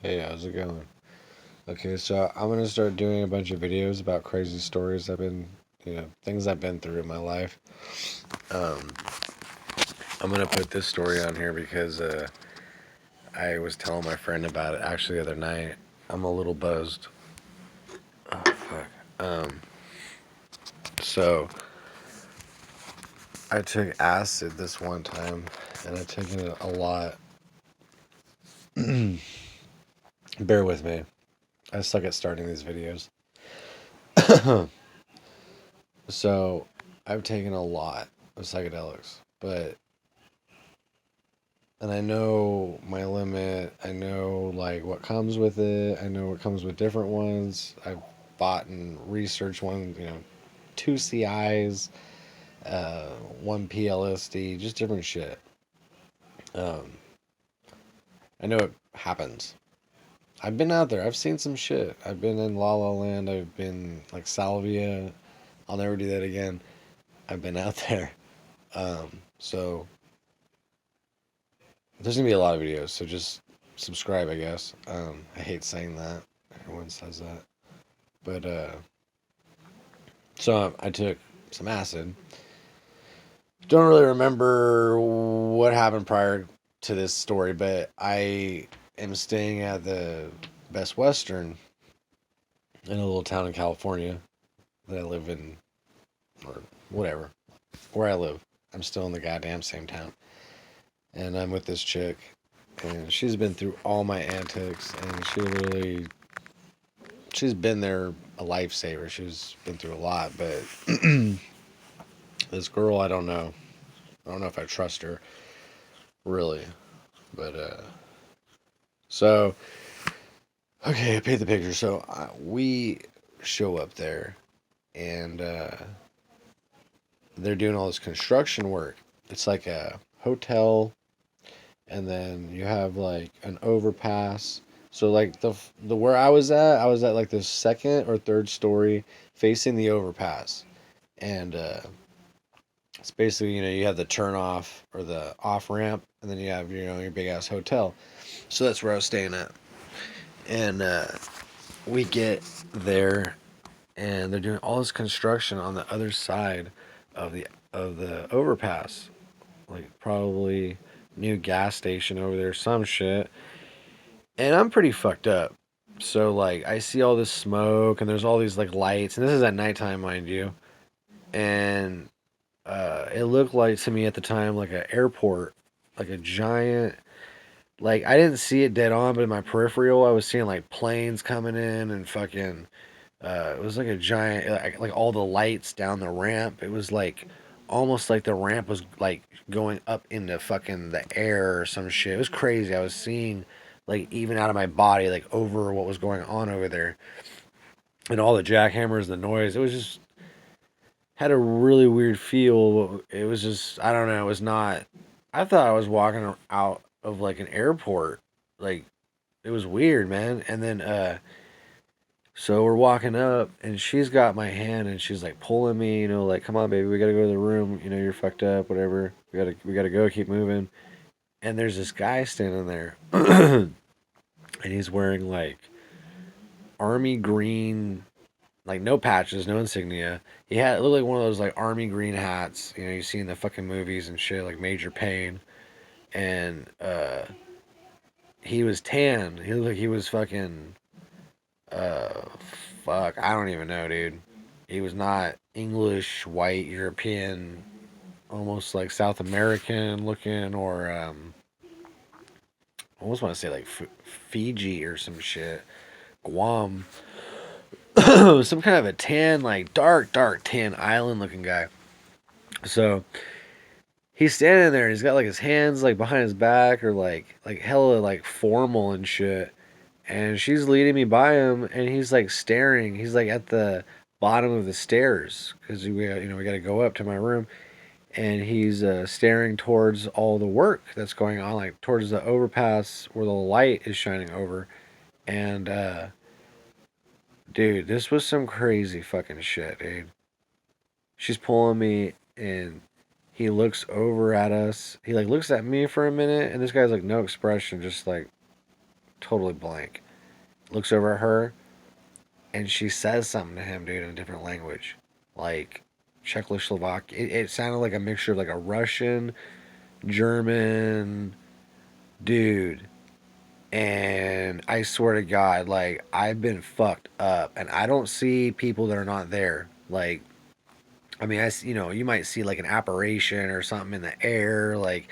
Hey, how's it going? Okay, so I'm gonna start doing a bunch of videos about crazy stories things I've been through in my life. Um, I'm gonna put this story on here because I was telling my friend about it actually the other night. I'm a little buzzed. Oh fuck. So I took acid this one time, and I took it a lot. Bear with me. I suck at starting these videos. So I've taken a lot of psychedelics, but and I know my limit. I know like what comes with it. I know what comes with different ones. I've bought and researched one, two CIs, one PLSD, just different shit. Um, I know it happens. I've been out there. I've seen some shit. I've been in La La Land. I've been like Salvia. I'll never do that again. I've been out there. So there's gonna be a lot of videos. So just subscribe, I guess. I hate saying that. Everyone says that. But so I took some acid. Don't really remember what happened prior to this story, but I am staying at the Best Western in a little town in California that I live in, or whatever, where I live. I'm still in the goddamn same town. And I'm with this chick, and she's been through all my antics, and she's been there a lifesaver. She's been through a lot, but this girl, I don't know. I don't know if I trust her really, but so okay, I paint the picture. So we show up there, and they're doing all this construction work. It's like a hotel, and then you have like an overpass. So like the where I was at like the second or third story facing the overpass, and it's basically you have the turn off or the off ramp, and then you have your big ass hotel. So that's where I was staying at, and we get there, and they're doing all this construction on the other side of the overpass, like probably new gas station over there, some shit. And I'm pretty fucked up. So like I see all this smoke and there's all these like lights, and this is at nighttime, mind you. And it looked like to me at the time like an airport, like a giant. Like I didn't see it dead on, but in my peripheral, I was seeing like planes coming in and fucking. It was like a giant, like all the lights down the ramp. It was like almost like the ramp was like going up into fucking the air or some shit. It was crazy. I was seeing like even out of my body, like over what was going on over there, and all the jackhammers, the noise. It was just had a really weird feel. It was just I don't know. It was not. I thought I was walking out of like an airport. Like it was weird, man. And then so we're walking up, and she's got my hand, and she's like pulling me, like, "Come on, baby, we gotta go to the room. You're fucked up, whatever. We gotta go, keep moving." And there's this guy standing there, and he's wearing like army green, like no patches, no insignia. He had it looked like one of those like army green hats, you see in the fucking movies and shit, like Major Payne. And he was tan. He looked like he was fucking uh, fuck, I don't even know, dude. He was not English, white, European, almost like South American looking, or I almost want to say like Fiji or some shit, Guam, some kind of a tan, like dark, dark tan island looking guy. So he's standing there, and he's got like his hands like behind his back, or like hella like formal and shit. And she's leading me by him, and he's like staring. He's like at the bottom of the stairs because we got to go up to my room, and he's staring towards all the work that's going on, like towards the overpass where the light is shining over. And dude, this was some crazy fucking shit, dude. She's pulling me, and he looks over at us. He like looks at me for a minute, and this guy's like no expression, just like totally blank. Looks over at her, and she says something to him, dude, in a different language, like Czechoslovak. It sounded like a mixture of like a Russian, German, dude. And I swear to God, like I've been fucked up, and I don't see people that are not there. Like, I mean, you might see like an apparition or something in the air. Like,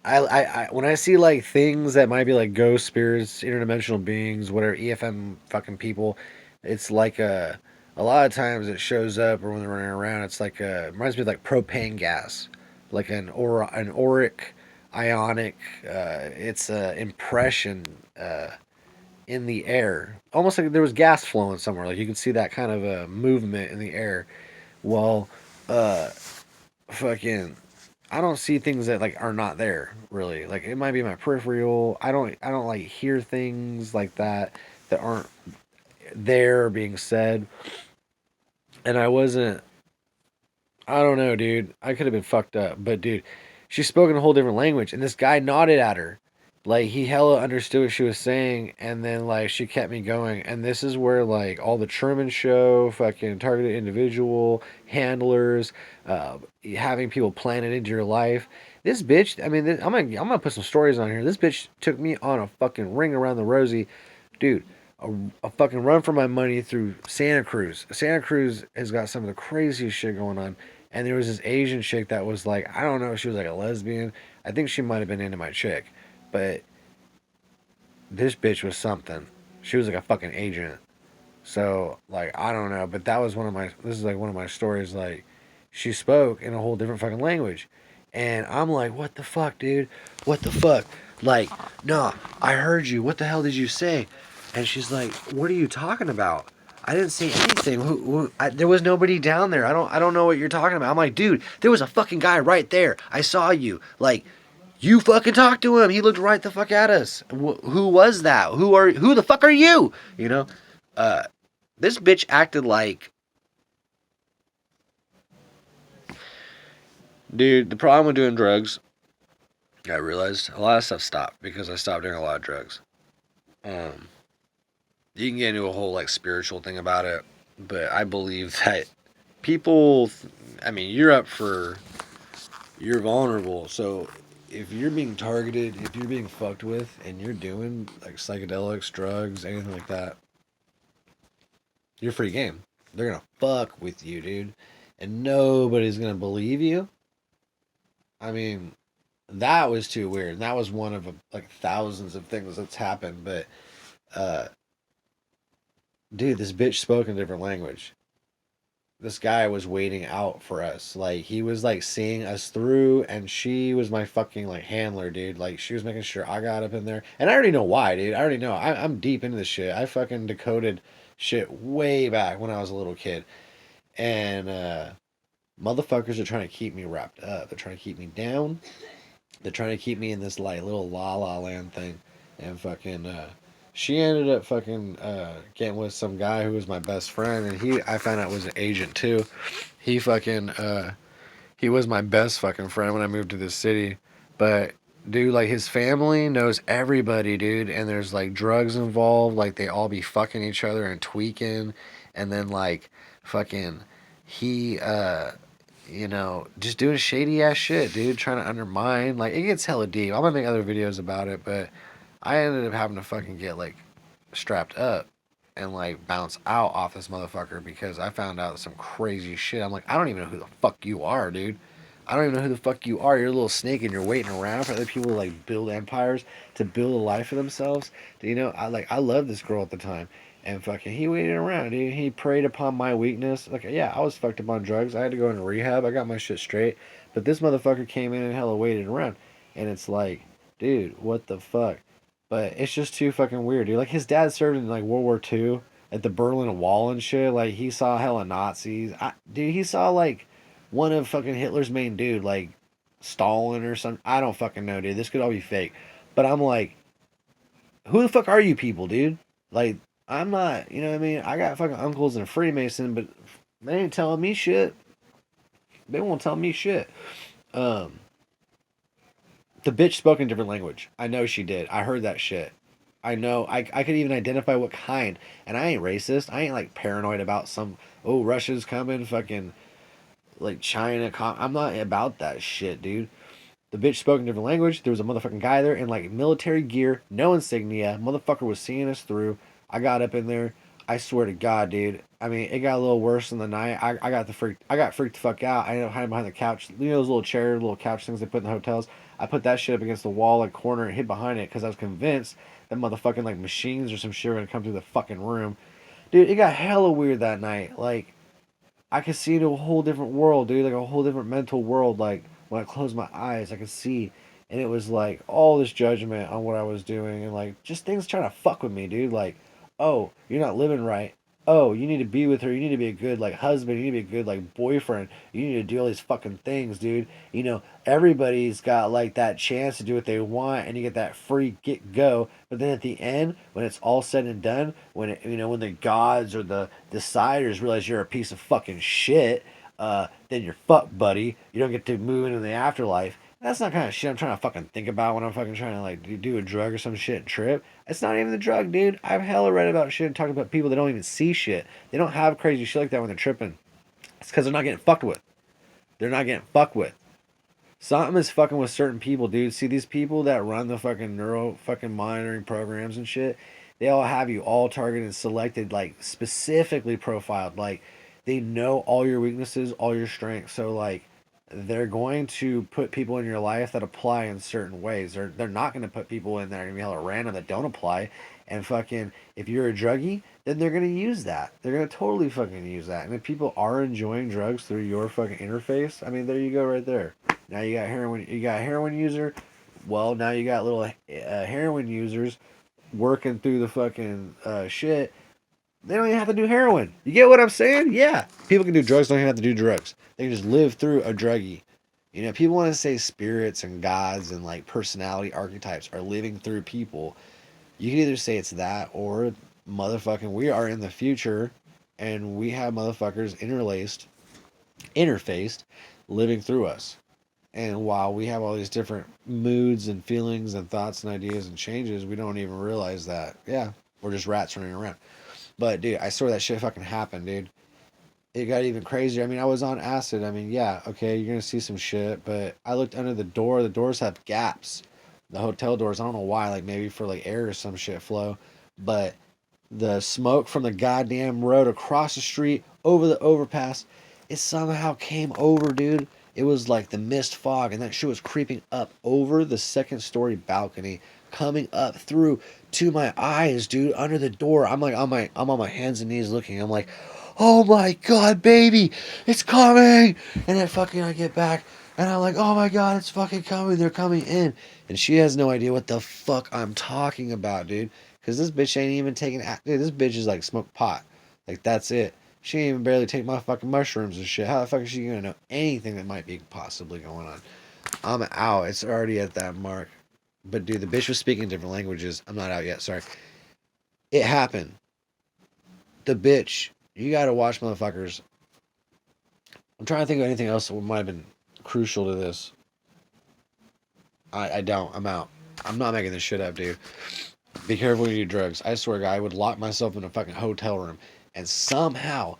when I see like things that might be like ghost spirits, interdimensional beings, whatever, EFM fucking people, it's like a lot of times it shows up or when they're running around, it's like it reminds me of like propane gas, like an auric ionic. It's a impression in the air, almost like there was gas flowing somewhere. Like you could see that kind of a movement in the air. Well, uh, fucking I don't see things that like are not there really. Like it might be my peripheral. I don't like hear things like that aren't there being said. And I don't know, dude. I could have been fucked up, but dude, she spoke in a whole different language and this guy nodded at her. Like he hella understood what she was saying and then like she kept me going and this is where like all the Truman Show, fucking targeted individual, handlers, having people plan it into your life. This bitch, I mean, I'm gonna put some stories on here. This bitch took me on a fucking ring around the rosy, dude. A fucking run for my money through Santa Cruz. Santa Cruz has got some of the craziest shit going on. And there was this Asian chick that was like, I don't know, she was like a lesbian. I think she might have been into my chick. But this bitch was something. She was like a fucking agent. So, like, I don't know. But that was this is like one of my stories. Like, she spoke in a whole different fucking language. And I'm like, what the fuck, dude? What the fuck? Like, no, I heard you. What the hell did you say? And she's like, what are you talking about? I didn't say anything. There was nobody down there. I don't know what you're talking about. I'm like, dude, there was a fucking guy right there. I saw you. Like, you fucking talked to him. He looked right the fuck at us. Who was that? Who the fuck are you? You know, uh, this bitch acted like, dude. The problem with doing drugs, I realized a lot of stuff stopped because I stopped doing a lot of drugs. Um, you can get into a whole like spiritual thing about it, but I believe that people, I mean, you're vulnerable. So if you're being targeted, if you're being fucked with, and you're doing like psychedelics, drugs, anything like that, you're free game. They're gonna fuck with you, dude, and nobody's gonna believe you. I mean, that was too weird. That was one of like thousands of things that's happened. But, uh, dude, this bitch spoke in a different language. This guy was waiting out for us. Like he was like seeing us through, and she was my fucking like handler, dude. Like she was making sure I got up in there, and I already know why, dude. I already know. I'm deep into this shit. I fucking decoded shit way back when I was a little kid, and motherfuckers are trying to keep me wrapped up. They're trying to keep me down. They're trying to keep me in this like little la la land thing, and fucking she ended up fucking getting with some guy who was my best friend, and I found out was an agent too. He fucking he was my best fucking friend when I moved to this city, but dude, like his family knows everybody, dude, and there's like drugs involved, like they all be fucking each other and tweaking, and then like fucking he just doing shady ass shit, dude, trying to undermine. Like, it gets hella deep. I'm gonna make other videos about it, but I ended up having to fucking get, like, strapped up and, like, bounce out off this motherfucker because I found out some crazy shit. I'm like, I don't even know who the fuck you are, dude. I don't even know who the fuck you are. You're a little snake and you're waiting around for other people to, like, build empires, to build a life for themselves. I love this girl at the time. And fucking, he waited around, dude. He preyed upon my weakness. Like, yeah, I was fucked up on drugs. I had to go into rehab. I got my shit straight. But this motherfucker came in and hella waited around. And it's like, dude, what the fuck? But it's just too fucking weird, dude. Like, his dad served in, like, World War II at the Berlin Wall and shit. Like, he saw hella Nazis. Dude, he saw, like, one of fucking Hitler's main dude, like, Stalin or something. I don't fucking know, dude. This could all be fake. But I'm like, who the fuck are you people, dude? Like, I'm not, you know what I mean? I got fucking uncles and Freemason, but they ain't telling me shit. They won't tell me shit. Um, the bitch spoke in a different language. I know she did. I heard that shit. I know I could even identify what kind. And I ain't racist. I ain't like paranoid about some, oh, Russia's coming, fucking like China. I'm not about that shit, dude. The bitch spoke a different language. There was a motherfucking guy there in like military gear, no insignia. Motherfucker was seeing us through. I got up in there. I swear to God, dude. I mean, it got a little worse in the night. I got freaked the fuck out. I ended up hiding behind the couch. You know those little chair, little couch things they put in the hotels. I put that shit up against the wall, like corner, and hid behind it because I was convinced that motherfucking like machines or some shit were gonna come through the fucking room. Dude, it got hella weird that night. Like I could see into a whole different world, dude, like a whole different mental world. Like when I closed my eyes, I could see, and it was like all this judgment on what I was doing, and like just things trying to fuck with me, dude. Like, oh, you're not living right. Oh, you need to be with her. You need to be a good like husband. You need to be a good like boyfriend. You need to do all these fucking things, dude. You know, everybody's got like that chance to do what they want, and you get that free get go. But then at the end, when it's all said and done, when it, you know, when the gods or the deciders realize you're a piece of fucking shit, then you're fucked, buddy. You don't get to move into the afterlife. That's not kind of shit I'm trying to fucking think about when I'm fucking trying to like do a drug or some shit and trip. It's not even the drug, dude. I've hella read about shit and talked about people that don't even see shit. They don't have crazy shit like that when they're tripping. It's because they're not getting fucked with. They're not getting fucked with. Something is fucking with certain people, dude. See these people that run the fucking neuro fucking monitoring programs and shit. They all have you all targeted and selected, like specifically profiled. Like they know all your weaknesses, all your strengths. So like they're going to put people in your life that apply in certain ways. They're not going to put people in there and be hella random that don't apply. And fucking if you're a druggie, then they're going to use that. They're going to totally fucking use that. And if people are enjoying drugs through your fucking interface, I mean, there you go right there. Now you got heroin. You got a heroin user. Well, now you got little heroin users working through the fucking shit. They don't even have to do heroin. You get what I'm saying? Yeah, people can do drugs. Don't even have to do drugs. They can just live through a druggie. You know, people want to say spirits and gods and like personality archetypes are living through people. You can either say it's that or motherfucking we are in the future and we have motherfuckers interfaced, living through us. And while we have all these different moods and feelings and thoughts and ideas and changes, we don't even realize that, yeah, we're just rats running around. But, dude, I swear that shit fucking happened, dude. It got even crazier. I mean, I was on acid. I mean, yeah, okay, you're going to see some shit. But I looked under the door. The doors have gaps. The hotel doors, I don't know why, like maybe for like air or some shit flow. But the smoke from the goddamn road across the street over the overpass, it somehow came over, dude. It was like the mist fog, and that shit was creeping up over the second story balcony, coming up through to my eyes, dude, under the door. I'm on my hands and knees looking. I'm like, oh my god, baby, it's coming! And then fucking I get back, and I'm like, oh my god, it's fucking coming. They're coming in, and she has no idea what the fuck I'm talking about, dude. Cause this bitch ain't even taking. Dude, this bitch is like smoke pot. Like that's it. She ain't even barely take my fucking mushrooms and shit. How the fuck is she gonna know anything that might be possibly going on? I'm out. It's already at that mark. But dude, the bitch was speaking different languages. I'm not out yet. Sorry. It happened. The bitch. You gotta watch, motherfuckers. I'm trying to think of anything else that might have been crucial to this. I don't. I'm out. I'm not making this shit up, dude. Be careful when you do drugs. I swear, guy, I would lock myself in a fucking hotel room, and somehow,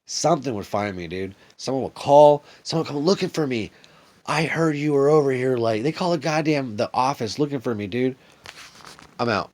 something would find me, dude. Someone would call. Someone would come looking for me. I heard you were over here. Like they call it goddamn the office looking for me, dude. I'm out.